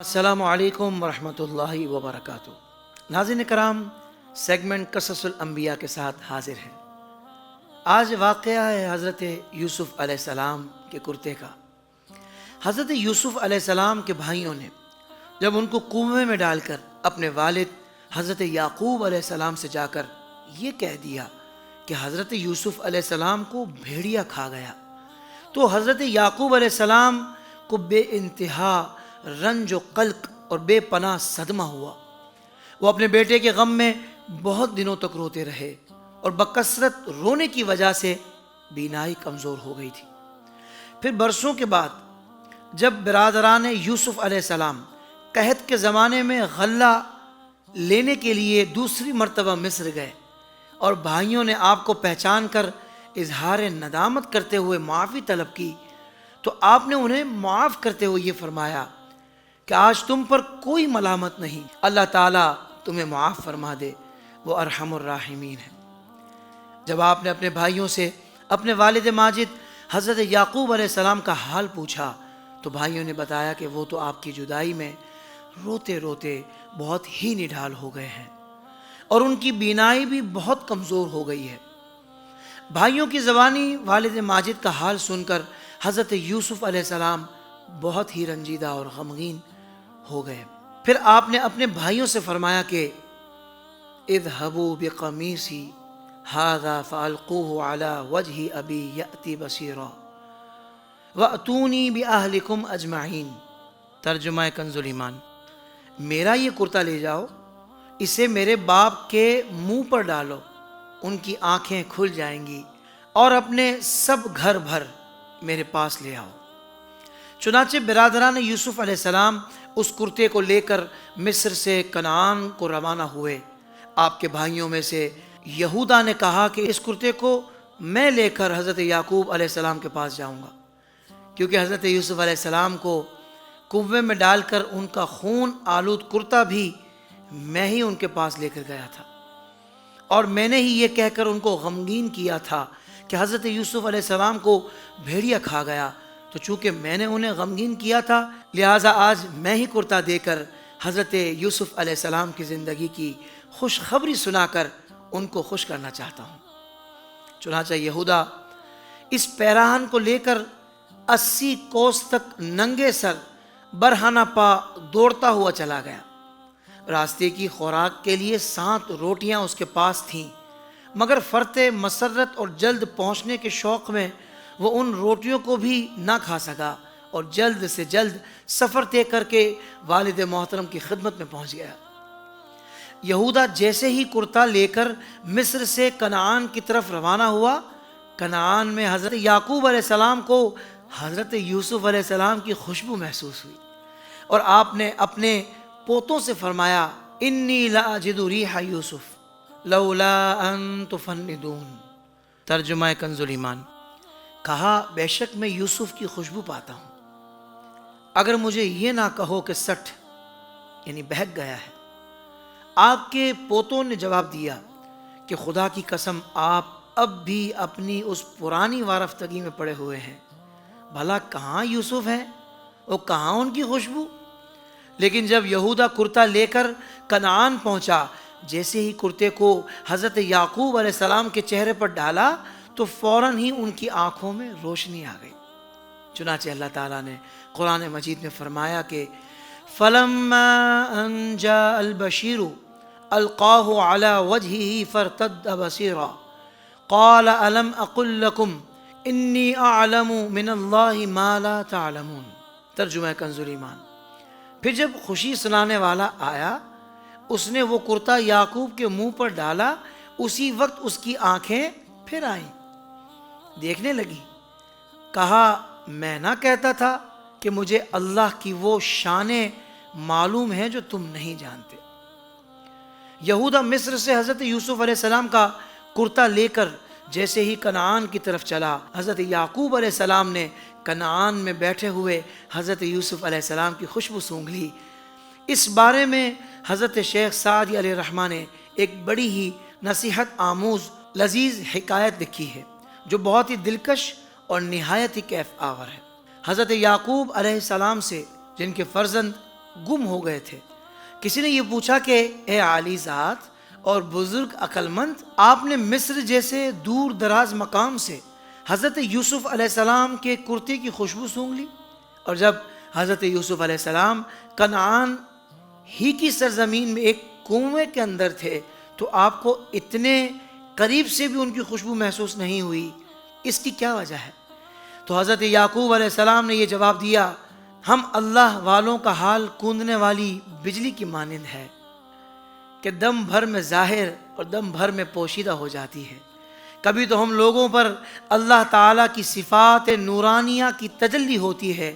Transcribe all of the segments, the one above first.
السلام علیکم ورحمۃ اللہ وبرکاتہ۔ ناظرین کرام، سیگمنٹ قصص الانبیاء کے ساتھ حاضر ہیں۔ آج واقعہ ہے حضرت یوسف علیہ السلام کے کرتے کا۔ حضرت یوسف علیہ السلام کے بھائیوں نے جب ان کو کنویں میں ڈال کر اپنے والد حضرت یعقوب علیہ السلام سے جا کر یہ کہہ دیا کہ حضرت یوسف علیہ السلام کو بھیڑیا کھا گیا، تو حضرت یعقوب علیہ السلام کو بے انتہا رنج و قلق اور بے پناہ صدمہ ہوا۔ وہ اپنے بیٹے کے غم میں بہت دنوں تک روتے رہے اور بکثرت رونے کی وجہ سے بینائی کمزور ہو گئی تھی۔ پھر برسوں کے بعد جب برادران یوسف علیہ السلام قحط کے زمانے میں غلہ لینے کے لیے دوسری مرتبہ مصر گئے اور بھائیوں نے آپ کو پہچان کر اظہار ندامت کرتے ہوئے معافی طلب کی، تو آپ نے انہیں معاف کرتے ہوئے یہ فرمایا کہ آج تم پر کوئی ملامت نہیں، اللہ تعالیٰ تمہیں معاف فرما دے، وہ ارحم الراحمین ہے۔ جب آپ نے اپنے بھائیوں سے اپنے والد ماجد حضرت یعقوب علیہ السلام کا حال پوچھا تو بھائیوں نے بتایا کہ وہ تو آپ کی جدائی میں روتے روتے بہت ہی نڈھال ہو گئے ہیں اور ان کی بینائی بھی بہت کمزور ہو گئی ہے۔ بھائیوں کی زبانی والد ماجد کا حال سن کر حضرت یوسف علیہ السلام بہت ہی رنجیدہ اور غمگین ہو گئے۔ پھر آپ نے اپنے بھائیوں سے فرمایا کہ اذهبوا بقمیصی ھذا فالقوه علی وجہ ابی یأتی بصیرا واتونی باہلکم اجمعین۔ ترجمہ کنز ایمان، میرا یہ کرتا لے جاؤ، اسے میرے باپ کے منہ پر ڈالو، ان کی آنکھیں کھل جائیں گی، اور اپنے سب گھر بھر میرے پاس لے آؤ۔ چنانچہ برادران یوسف علیہ السلام اس کرتے کو لے کر مصر سے کنعان کو روانہ ہوئے۔ آپ کے بھائیوں میں سے یہودا نے کہا کہ اس کرتے کو میں لے کر حضرت یعقوب علیہ السلام کے پاس جاؤں گا، کیونکہ حضرت یوسف علیہ السلام کو کنویں میں ڈال کر ان کا خون آلود کرتا بھی میں ہی ان کے پاس لے کر گیا تھا، اور میں نے ہی یہ کہہ کر ان کو غمگین کیا تھا کہ حضرت یوسف علیہ السلام کو بھیڑیا کھا گیا، تو چونکہ میں نے انہیں غمگین کیا تھا لہٰذا آج میں ہی کرتا دے کر حضرت یوسف علیہ السلام کی زندگی کی خوشخبری سنا کر ان کو خوش کرنا چاہتا ہوں۔ چنانچہ یہودا اس پیراہن کو لے کر 80 کوس تک ننگے سر برہنہ پا دوڑتا ہوا چلا گیا۔ راستے کی خوراک کے لیے 7 روٹیاں اس کے پاس تھیں، مگر فرط مسرت اور جلد پہنچنے کے شوق میں وہ ان روٹیوں کو بھی نہ کھا سکا اور جلد سے جلد سفر طے کر کے والد محترم کی خدمت میں پہنچ گیا۔ یہودا جیسے ہی کرتا لے کر مصر سے کنعان کی طرف روانہ ہوا، کنعان میں حضرت یعقوب علیہ السلام کو حضرت یوسف علیہ السلام کی خوشبو محسوس ہوئی، اور آپ نے اپنے پوتوں سے فرمایا انی لاجد ریح یوسف لولا ان تفندون۔ ترجمہ کنز ایمان، کہا بے شک میں یوسف کی خوشبو پاتا ہوں، اگر مجھے یہ نہ کہو کہ سٹ یعنی بہک گیا ہے۔ آپ کے پوتوں نے جواب دیا کہ خدا کی قسم آپ اب بھی اپنی اس پرانی وارفتگی میں پڑے ہوئے ہیں، بھلا کہاں یوسف ہے، وہ کہاں ان کی خوشبو؟ لیکن جب یہودا کرتا لے کر کنعان پہنچا، جیسے ہی کرتے کو حضرت یعقوب علیہ السلام کے چہرے پر ڈالا تو فوراً ہی ان کی آنکھوں میں روشنی آ گئی۔ چنانچہ اللہ تعالیٰ نے قرآن مجید میں فرمایا کہ فَلَمَّا أَن جَاءَ الْبَشِيرُ أَلْقَاهُ عَلَى وَجْهِهِ فَارْتَدَّ بَصِيرًا قَالَ أَلَمْ أَقُلْ لَكُمْ إِنِّي أَعْلَمُ مِنَ اللَّهِ مَا لَا تَعْلَمُونَ۔ ترجمہ کنز ایمان، پھر جب خوشی سنانے والا آیا، اس نے وہ کرتا یعقوب کے منہ پر ڈالا، اسی وقت اس کی آنکھیں پھر آئیں، دیکھنے لگی۔ کہا میں نہ کہتا تھا کہ مجھے اللہ کی وہ شانیں معلوم ہیں جو تم نہیں جانتے۔ یہودا مصر سے حضرت یوسف علیہ السلام کا کرتا لے کر جیسے ہی کنعان کی طرف چلا، حضرت یعقوب علیہ السلام نے کنعان میں بیٹھے ہوئے حضرت یوسف علیہ السلام کی خوشبو سونگھ لی۔ اس بارے میں حضرت شیخ سعدی علیہ الرحمہ نے ایک بڑی ہی نصیحت آموز لذیذ حکایت لکھی ہے جو بہت ہی دلکش اور نہایت ہی کیف آور ہے۔ حضرت یعقوب علیہ السلام سے جن کے فرزند گم ہو گئے تھے۔ کسی نے یہ پوچھا کہ اے عالی ذات اور بزرگ عقل مند، آپ نے مصر جیسے دور دراز مقام سے حضرت یوسف علیہ السلام کے کرتے کی خوشبو سونگھ لی، اور جب حضرت یوسف علیہ السلام کنعان ہی کی سرزمین میں ایک کنویں کے اندر تھے تو آپ کو اتنے قریب سے بھی ان کی خوشبو محسوس نہیں ہوئی، اس کی کیا وجہ ہے؟ تو حضرت یعقوب علیہ السلام نے یہ جواب دیا، ہم اللہ والوں کا حال کوندنے والی بجلی کی مانند ہے کہ دم بھر میں ظاہر اور دم بھر میں پوشیدہ ہو جاتی ہے۔ کبھی تو ہم لوگوں پر اللہ تعالیٰ کی صفات نورانیہ کی تجلی ہوتی ہے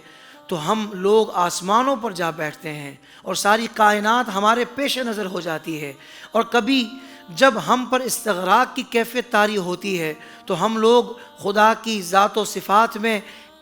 تو ہم لوگ آسمانوں پر جا بیٹھتے ہیں اور ساری کائنات ہمارے پیش نظر ہو جاتی ہے، اور کبھی جب ہم پر استغراق کی کیفیت طاری ہوتی ہے تو ہم لوگ خدا کی ذات و صفات میں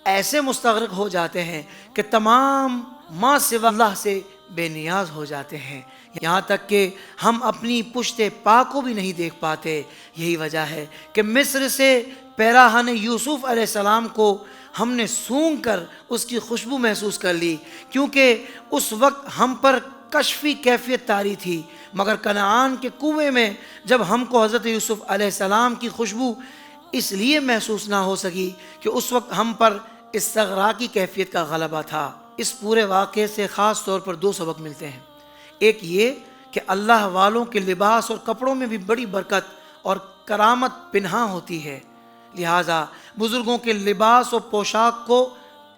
ایسے مستغرق ہو جاتے ہیں کہ تمام ما سوا اللہ سے بے نیاز ہو جاتے ہیں، یہاں تک کہ ہم اپنی پشت پا کو بھی نہیں دیکھ پاتے۔ یہی وجہ ہے کہ مصر سے پیراہن یوسف علیہ السلام کو ہم نے سونگھ کر اس کی خوشبو محسوس کر لی، کیونکہ اس وقت ہم پر کشفی کیفیت طاری تھی، مگر کنعان کے کنویں میں جب ہم کو حضرت یوسف علیہ السلام کی خوشبو اس لیے محسوس نہ ہو سکی کہ اس وقت ہم پر استغراقی کیفیت کا غلبہ تھا۔ اس پورے واقعے سے خاص طور پر دو سبق ملتے ہیں۔ ایک یہ کہ اللہ والوں کے لباس اور کپڑوں میں بھی بڑی برکت اور کرامت پنہاں ہوتی ہے، لہٰذا بزرگوں کے لباس و پوشاک کو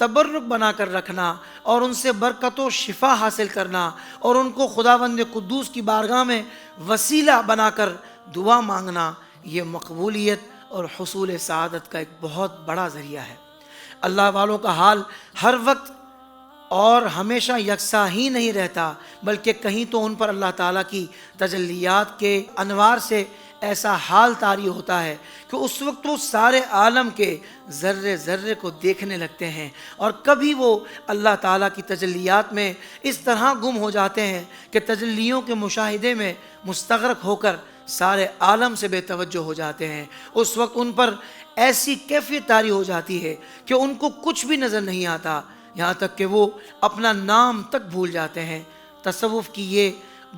تبرک بنا کر رکھنا اور ان سے برکت و شفا حاصل کرنا اور ان کو خداوند قدوس کی بارگاہ میں وسیلہ بنا کر دعا مانگنا، یہ مقبولیت اور حصول سعادت کا ایک بہت بڑا ذریعہ ہے۔ اللہ والوں کا حال ہر وقت اور ہمیشہ یکساں ہی نہیں رہتا، بلکہ کہیں تو ان پر اللہ تعالیٰ کی تجلیات کے انوار سے ایسا حال طاری ہوتا ہے کہ اس وقت وہ سارے عالم کے ذرے ذرے کو دیکھنے لگتے ہیں، اور کبھی وہ اللہ تعالیٰ کی تجلیات میں اس طرح گم ہو جاتے ہیں کہ تجلیوں کے مشاہدے میں مستغرق ہو کر سارے عالم سے بے توجہ ہو جاتے ہیں۔ اس وقت ان پر ایسی کیفیت طاری ہو جاتی ہے کہ ان کو کچھ بھی نظر نہیں آتا، یہاں تک کہ وہ اپنا نام تک بھول جاتے ہیں۔ تصوف کی یہ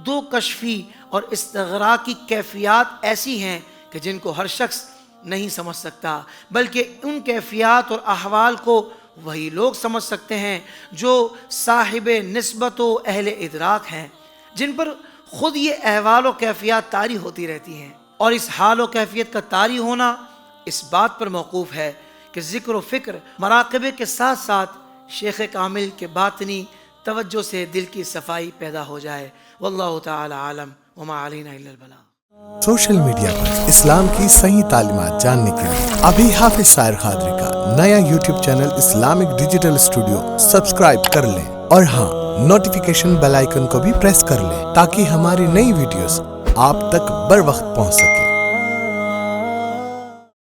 دو کشفی اور استغراقی کیفیات ایسی ہیں کہ جن کو ہر شخص نہیں سمجھ سکتا، بلکہ ان کیفیات اور احوال کو وہی لوگ سمجھ سکتے ہیں جو صاحب نسبت و اہل ادراک ہیں، جن پر خود یہ احوال و کیفیات طاری ہوتی رہتی ہیں، اور اس حال و کیفیت کا طاری ہونا اس بات پر موقوف ہے کہ ذکر و فکر مراقبے کے ساتھ ساتھ شیخ کامل کے باطنی توجہ سے دل کی صفائی پیدا ہو جائے۔ واللہ تعالی عالم وما علینا الا البلاغ۔ سوشل میڈیا پر اسلام کی صحیح تعلیمات جاننے کے لیے ابھی حافظ سائر قادری کا نیا YouTube channel Islamic digital studio subscribe کر لیں، اور ہاں، نوٹیفیکیشن بیل آئیکن کو بھی پریس کر لیں تاکہ ہماری نئی ویڈیوز آپ تک بر وقت پہنچ سکیں۔